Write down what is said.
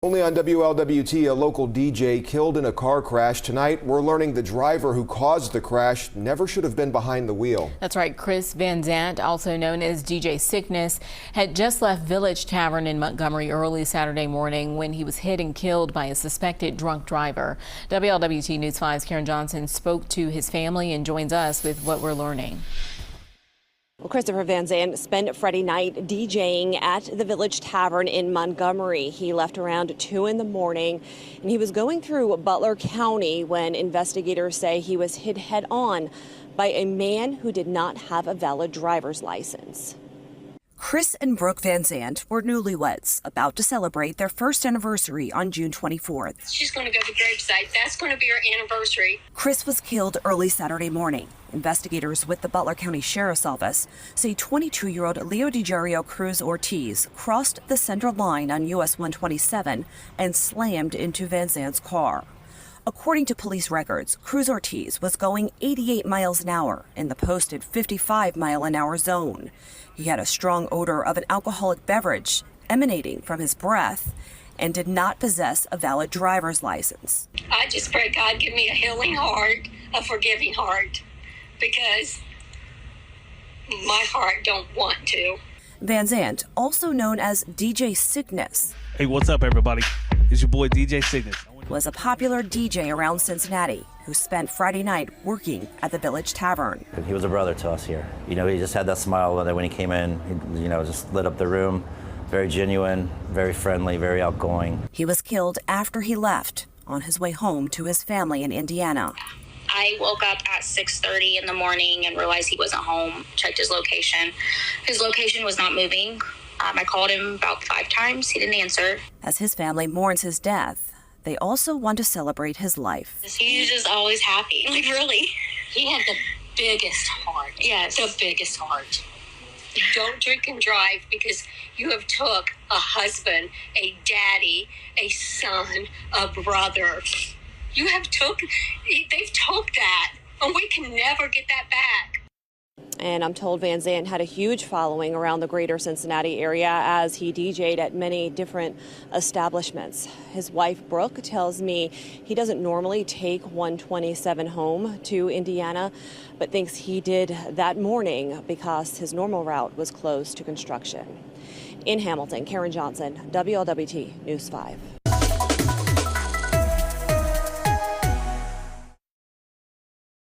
Only on WLWT, a local DJ killed in a car crash. Tonight, we're learning the driver who caused the crash never should have been behind the wheel. That's right. Chris Van Zant, also known as DJ Sickness, had just left Village Tavern in Montgomery early Saturday morning when he was hit and killed by a suspected drunk driver. WLWT News 5's Karen Johnson spoke to his family and joins us with what we're learning. Well, Christopher Van Zant spent Friday night DJing at the Village Tavern in Montgomery. He left around 2 in the morning, and he was going through Butler County when investigators say he was hit head on by a man who did not have a valid driver's license. Chris and Brooke Van Zant were newlyweds, about to celebrate their first anniversary on June 24th. She's going to go to the gravesite. That's going to be our anniversary. Chris was killed early Saturday morning. Investigators with the Butler County Sheriff's Office say 22-year-old Leo DiGario Cruz Ortiz crossed the center line on US 127 and slammed into Van Zant's car. According to police records, Cruz Ortiz was going 88 miles an hour in the posted 55-mile-an-hour zone. He had a strong odor of an alcoholic beverage emanating from his breath and did not possess a valid driver's license. I just pray God give me a healing heart, a forgiving heart, because my heart don't want to. Van Zant, also known as DJ Sickness. Hey, what's up, everybody? It's your boy DJ Sickness. Was a popular DJ around Cincinnati who spent Friday night working at the Village Tavern. He was a brother to us here. You know, he just had that smile when he came in. He, just lit up the room. Very genuine, very friendly, very outgoing. He was killed after he left on his way home to his family in Indiana. I woke up at 6:30 in the morning and realized he wasn't home. Checked his location. His location was not moving. I called him about 5 times. He didn't answer. As his family mourns his death, they also want to celebrate his life. He's just always happy, like really. He had the biggest heart. Yes. The biggest heart. Don't drink and drive because you have took a husband, a daddy, a son, a brother. They've took that, and we can never get that back. And I'm told Van Zant had a huge following around the greater Cincinnati area as he DJ'd at many different establishments. His wife, Brooke, tells me he doesn't normally take 127 home to Indiana, but thinks he did that morning because his normal route was closed to construction. In Hamilton, Karen Johnson, WLWT News 5.